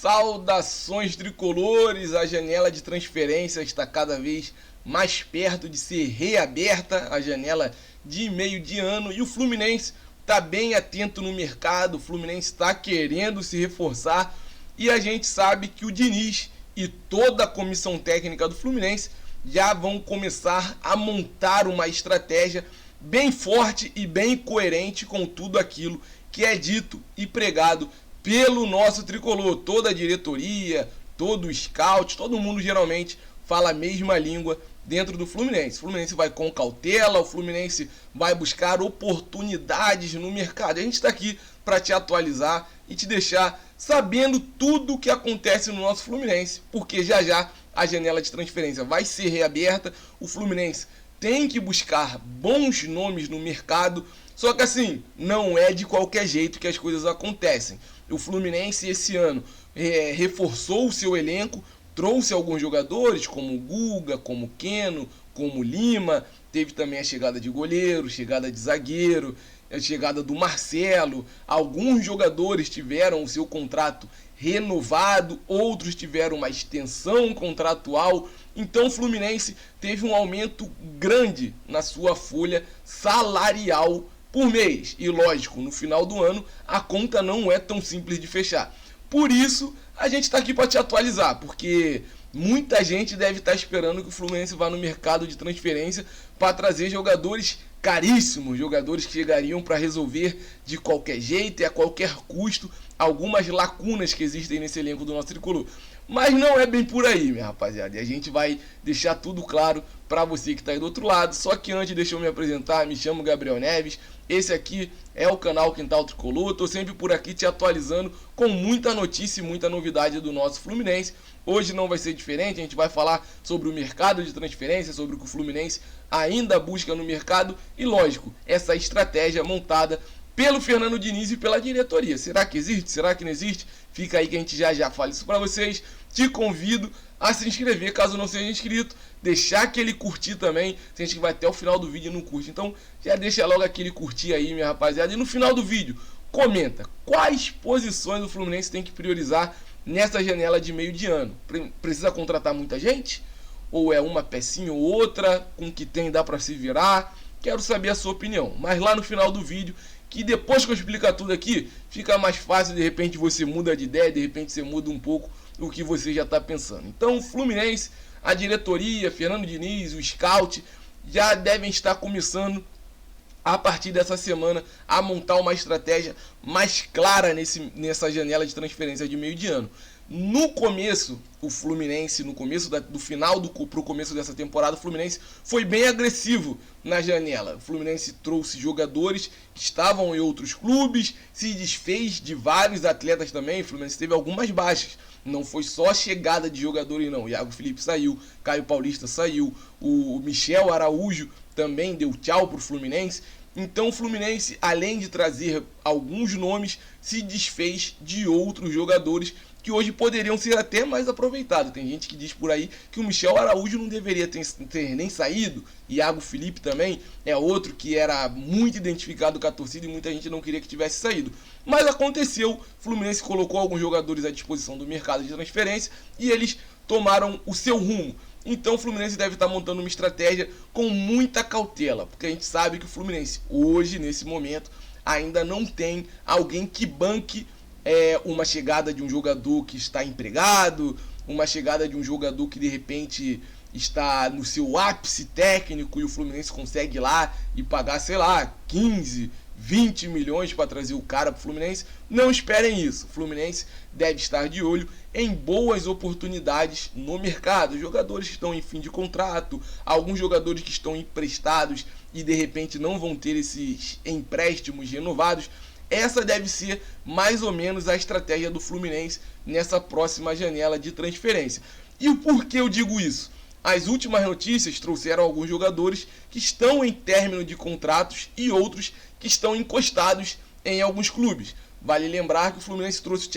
Saudações tricolores, a janela de transferência está cada vez mais perto de ser reaberta, a janela de meio de ano, e o Fluminense está bem atento no mercado, o Fluminense está querendo se reforçar, e a gente sabe que o Diniz e toda a comissão técnica do Fluminense já vão começar a montar uma estratégia bem forte e bem coerente com tudo aquilo que é dito e pregado pelo nosso tricolor. Toda a diretoria, todo o scout, todo mundo geralmente fala a mesma língua dentro do Fluminense. O Fluminense vai com cautela, o Fluminense vai buscar oportunidades no mercado. A gente está aqui para te atualizar e te deixar sabendo tudo o que acontece no nosso Fluminense, porque já já a janela de transferência vai ser reaberta, o Fluminense tem que buscar bons nomes no mercado, só que assim, não é de qualquer jeito que as coisas acontecem. O Fluminense esse ano reforçou o seu elenco, trouxe alguns jogadores como o Guga, como o Keno, como o Lima, teve também a chegada de goleiro, chegada de zagueiro, a chegada do Marcelo. Alguns jogadores tiveram o seu contrato renovado, outros tiveram uma extensão contratual. Então o Fluminense teve um aumento grande na sua folha salarial por mês. E lógico, no final do ano a conta não é tão simples de fechar. Por isso a gente está aqui para te atualizar, porque muita gente deve estar esperando que o Fluminense vá no mercado de transferência para trazer jogadores caríssimos, jogadores que chegariam para resolver de qualquer jeito e a qualquer custo algumas lacunas que existem nesse elenco do nosso tricolor. Mas não é bem por aí, minha rapaziada, e a gente vai deixar tudo claro para você que está aí do outro lado. Só que antes, deixa eu me apresentar, me chamo Gabriel Neves, esse aqui é o canal Quintal Tricolor, estou sempre por aqui te atualizando com muita notícia e muita novidade do nosso Fluminense. Hoje não vai ser diferente, a gente vai falar sobre o mercado de transferência, sobre o que o Fluminense ainda busca no mercado e, lógico, essa estratégia montada pelo Fernando Diniz e pela diretoria. Será que existe? Será que não existe? Fica aí que a gente já fala isso para vocês. Te convido a se inscrever, caso não seja inscrito, deixar aquele curtir também. Tem gente que vai até o final do vídeo e não curte, então já deixa logo aquele curtir aí, minha rapaziada. E no final do vídeo, comenta quais posições o Fluminense tem que priorizar nessa janela de meio de ano. Precisa contratar muita gente? Ou é uma pecinha ou outra, com o que tem dá para se virar? Quero saber a sua opinião. Mas lá no final do vídeo, que depois que eu explicar tudo aqui, fica mais fácil, de repente você muda de ideia, de repente você muda um pouco o que você já está pensando. Então o Fluminense, a diretoria, Fernando Diniz, o scout, já devem estar começando a partir dessa semana a montar uma estratégia mais clara nessa janela de transferência de meio de ano. No começo, o Fluminense, no começo do final pro começo dessa temporada, o Fluminense foi bem agressivo na janela. O Fluminense trouxe jogadores que estavam em outros clubes, se desfez de vários atletas também. O Fluminense teve algumas baixas. Não foi só a chegada de jogadores, não. O Iago Felipe saiu, Caio Paulista saiu, o Michel Araújo também deu tchau pro Fluminense. Então o Fluminense, além de trazer alguns nomes, se desfez de outros jogadores que hoje poderiam ser até mais aproveitados. Tem gente que diz por aí que o Michel Araújo não deveria ter nem saído. Iago Felipe também é outro que era muito identificado com a torcida e muita gente não queria que tivesse saído. Mas aconteceu, o Fluminense colocou alguns jogadores à disposição do mercado de transferência e eles tomaram o seu rumo. Então o Fluminense deve estar montando uma estratégia com muita cautela, porque a gente sabe que o Fluminense hoje, nesse momento, ainda não tem alguém que banque uma chegada de um jogador que está empregado, uma chegada de um jogador que de repente está no seu ápice técnico e o Fluminense consegue ir lá e pagar, sei lá, 15, 20 milhões para trazer o cara para o Fluminense. Não esperem isso. O Fluminense deve estar de olho em boas oportunidades no mercado. Jogadores que estão em fim de contrato, alguns jogadores que estão emprestados e de repente não vão ter esses empréstimos renovados. Essa deve ser mais ou menos a estratégia do Fluminense nessa próxima janela de transferência. E o porquê eu digo isso? As últimas notícias trouxeram alguns jogadores que estão em término de contratos e outros que estão encostados em alguns clubes. Vale lembrar que o Fluminense trouxe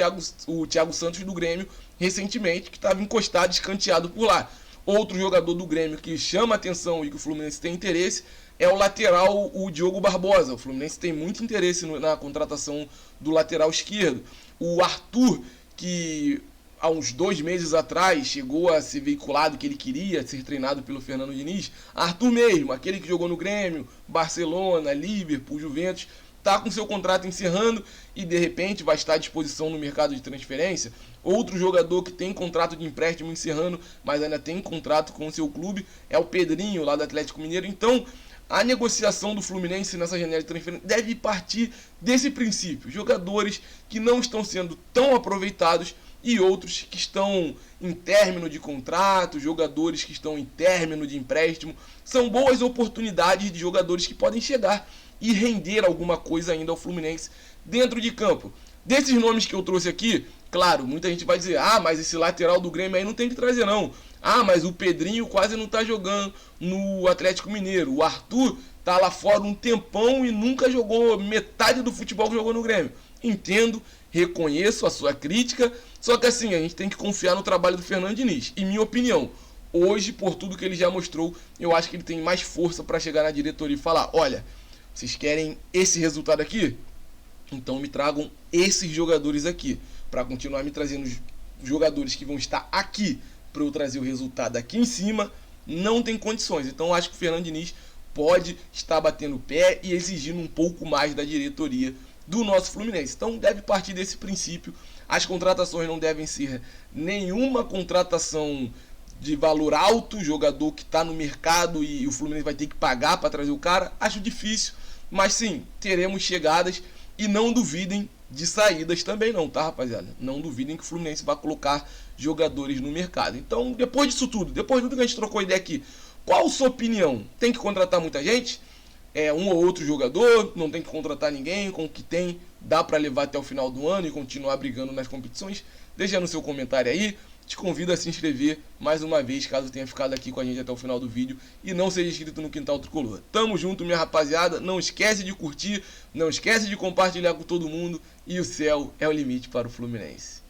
o Thiago Santos do Grêmio recentemente, que estava encostado, escanteado por lá. Outro jogador do Grêmio que chama atenção e que o Fluminense tem interesse é o lateral, o Diogo Barbosa. O Fluminense tem muito interesse na contratação do lateral esquerdo. O Arthur, que há uns 2 meses atrás chegou a ser veiculado que ele queria ser treinado pelo Fernando Diniz. Arthur mesmo, aquele que jogou no Grêmio, Barcelona, Liverpool, Juventus, está com seu contrato encerrando e de repente vai estar à disposição no mercado de transferência. Outro jogador que tem contrato de empréstimo encerrando, mas ainda tem contrato com o seu clube, é o Pedrinho, lá do Atlético Mineiro. Então, a negociação do Fluminense nessa janela de transferência deve partir desse princípio. Jogadores que não estão sendo tão aproveitados e outros que estão em término de contrato, jogadores que estão em término de empréstimo. São boas oportunidades de jogadores que podem chegar e render alguma coisa ainda ao Fluminense dentro de campo. Desses nomes que eu trouxe aqui, claro, muita gente vai dizer, mas esse lateral do Grêmio aí não tem que trazer não. Mas o Pedrinho quase não tá jogando no Atlético Mineiro. O Arthur tá lá fora um tempão e nunca jogou metade do futebol que jogou no Grêmio. Entendo, reconheço a sua crítica, só que assim, a gente tem que confiar no trabalho do Fernando Diniz. E minha opinião, hoje, por tudo que ele já mostrou, eu acho que ele tem mais força para chegar na diretoria e falar, olha, vocês querem esse resultado aqui? Então me tragam esses jogadores aqui, para continuar me trazendo os jogadores que vão estar aqui para eu trazer o resultado aqui em cima, não tem condições. Então acho que o Fernando Diniz pode estar batendo o pé e exigindo um pouco mais da diretoria do nosso Fluminense. Então deve partir desse princípio. As contratações não devem ser nenhuma contratação de valor alto, jogador que está no mercado e o Fluminense vai ter que pagar para trazer o cara. Acho difícil, mas sim, teremos chegadas e não duvidem de saídas também não, tá, rapaziada? Não duvidem que o Fluminense vai colocar jogadores no mercado. Então, depois disso tudo, depois de tudo que a gente trocou ideia aqui, qual a sua opinião? Tem que contratar muita gente? Um ou outro jogador? Não tem que contratar ninguém? Com o que tem, dá para levar até o final do ano e continuar brigando nas competições? Deixa no seu comentário aí. Te convido a se inscrever mais uma vez, caso tenha ficado aqui com a gente até o final do vídeo e não seja inscrito no Quintal Tricolor. Tamo junto, minha rapaziada. Não esquece de curtir, não esquece de compartilhar com todo mundo e o céu é o limite para o Fluminense.